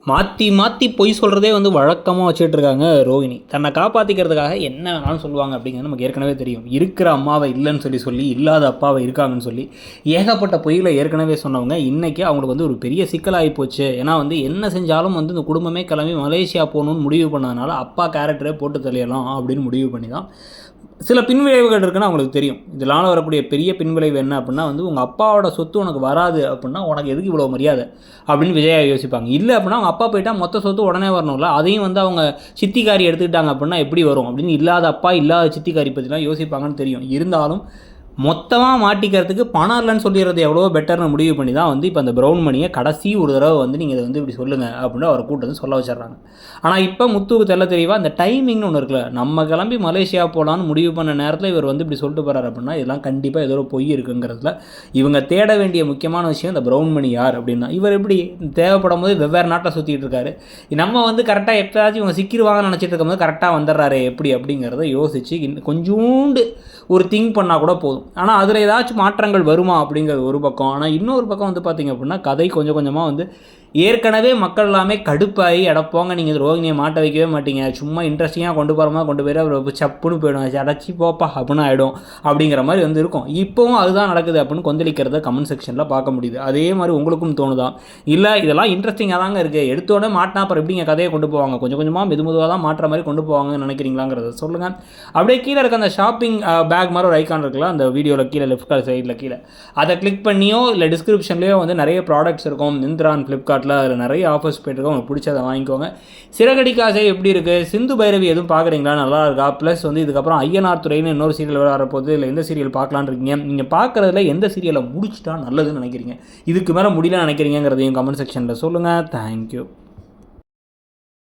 மாற்றி மாற்றி பொய் சொல்கிறதே வந்து வழக்கமாக வச்சுட்ருக்காங்க ரோகிணி. தன்னை காப்பாற்றிக்கிறதுக்காக என்ன வேணாலும் சொல்லுவாங்க அப்படிங்கிறது நமக்கு ஏற்கனவே தெரியும். இருக்கிற அம்மாவை இல்லைன்னு சொல்லி இல்லாத அப்பாவை இருக்காங்கன்னு சொல்லி ஏகப்பட்ட பொய்களை ஏற்கனவே சொன்னவங்க இன்றைக்கி அவங்களுக்கு வந்து ஒரு பெரிய சிக்கலாகி போச்சு. ஏன்னா வந்து என்ன செஞ்சாலும் வந்து இந்த குடும்பமே கிளம்பி மலேசியா போகணுன்னு முடிவு பண்ணதுனால அப்பா கேரக்டரே போட்டு தள்ளிடலாம் அப்படின்னு முடிவு பண்ணி தான் சில பின்விளைவுகள் இருக்குன்னு அவங்களுக்கு தெரியும். இதனால் வரக்கூடிய பெரிய பின்விளைவு என்ன அப்படின்னா வந்து உங்கள் அப்பாவோட சொத்து உனக்கு வராது அப்படின்னா உனக்கு எதுக்கு இவ்வளோ மரியாதை அப்படின்னு விஜயா யோசிப்பாங்க. இல்லை அப்படின்னா அவங்க அப்பா போயிட்டால் மொத்த சொத்து உடனே வரணும்ல, அதையும் வந்து அவங்க சித்திக்காரி எடுத்துக்கிட்டாங்க அப்படின்னா எப்படி வரும் அப்படின்னு இல்லாத அப்பா இல்லாத சித்திக்காரி பற்றிலாம் யோசிப்பாங்கன்னு தெரியும். இருந்தாலும் மொத்தமாக மாட்டிக்கிறதுக்கு பணம் இல்லைன்னு சொல்லிடுறது எவ்வளோ பெட்டர்னு முடிவு பண்ணி தான் வந்து இப்போ அந்த ப்ரௌன் மணியை கடைசி ஒரு தடவை வந்து நீங்கள் இதை வந்து இப்படி சொல்லுங்கள் அப்படின்னு அவர் கூட்டத்தை சொல்ல வச்சிட்றாங்க. ஆனால் இப்போ முத்துவுக்கு தெல்ல தெரியவா அந்த டைமிங்னு ஒன்று இருக்குல்ல, நம்ம கிளம்பி மலேசியா போகலான்னு முடிவு பண்ண நேரத்தில் இவர் வந்து இப்படி சொல்லிட்டு போகிறார் அப்படின்னா இதெல்லாம் கண்டிப்பாக ஏதோ பொய் இருக்குங்கிறதுல இவங்க தேட வேண்டிய முக்கியமான விஷயம் இந்த ப்ரௌன் மணி யார் அப்படின்னா, இவர் எப்படி தேவைப்படும் போது வெவ்வேறு நாட்டில் சுற்றிட்டு இருக்காரு, நம்ம வந்து கரெக்டாக எப்போயாச்சும் இவங்க சிக்கிடுவாங்கன்னு நினச்சிட்டு இருக்கும்போது கரெக்டாக வந்துடுறாரு எப்படி அப்படிங்கிறத யோசித்து கொஞ்சோண்டு ஒரு திங்க் பண்ணால் கூட போதும். ஆனால் அதில் ஏதாச்சும் மாற்றங்கள் வருமா அப்படிங்கிறது ஒரு பக்கம். ஆனால் இன்னொரு பக்கம் வந்து பார்த்திங்க அப்படின்னா கதை கொஞ்சம் கொஞ்சமாக வந்து ஏற்கனவே மக்கள் எல்லாமே கடுப்பாகி அடப்போங்க நீங்கள் ரோகிணியை மாட்ட வைக்கவே மாட்டீங்க, சும்மா இன்ட்ரெஸ்டிங்காக கொண்டு போகிற மாதிரி கொண்டு போயிட்டு அவர் சப்புன்னு போயிடும், அடைச்சி போப்பா அப்படின்னு ஆகிடும் அப்படிங்கிற மாதிரி வந்து இருக்கும். இப்போவும் அதுதான் நடக்குது அப்படின்னு கொந்தளிக்கிறத கமெண்ட் செக்ஷனில் பார்க்க முடியுது. அதே மாதிரி உங்களுக்கும் தோணுதான்? இல்லை இதெல்லாம் இன்ட்ரெஸ்டிங்காக தாங்க இருக்குது, எடுத்தோடனே மாட்டினா அப்புறம் எப்படிங்க கதையை கொண்டு போவாங்க, கொஞ்சம் கொஞ்சமாக மெதுவாக தான் மாற்ற மாதிரி கொண்டு போவாங்கன்னு நினைக்கிறீங்களாங்கிறத சொல்லுங்கள். அப்படியே கீழே இருக்க அந்த ஷாப்பிங் பேக் மாதிரி ஒரு ஐக்கான் இருக்குல்ல அந்த வீடியோவில் கீழே லெஃப்ட் சைடில் கீழே அதை கிளிக் பண்ணியோ இல்லை டிஸ்கிரிப்ஷன்லேயோ வந்து நிறைய ப்ராடக்ட்ஸ் இருக்கும். மிந்த்ரான் ஃப்ளிப்கார்ட் அதில் நிறைய ஆஃபர்ஸ் போய்ட்டுருக்கோம், உங்களுக்கு பிடிச்சதை வாங்கிக்கோங்க. சிறகடிக்காசை எப்படி இருக்குது, சிந்து பைரவி எதுவும் பார்க்குறீங்களா, நல்லா இருக்கா? ப்ளஸ் வந்து இதுக்கப்புறம் ஐயனார் துறைன்னு இன்னொரு சீரியல் வரப்போகுது, இல்லை எந்த சீரியல் பார்க்கலான்னு இருக்கீங்க, நீங்கள் பார்க்குறதுல எந்த சீரியலை முடிச்சுட்டா நல்லதுன்னு நினைக்கிறீங்க, இதுக்கு மேலே முடியலன்னு நினைக்கிறீங்கிறதையும் கமெண்ட் செக்ஷனில் சொல்லுங்கள். தேங்க்யூ.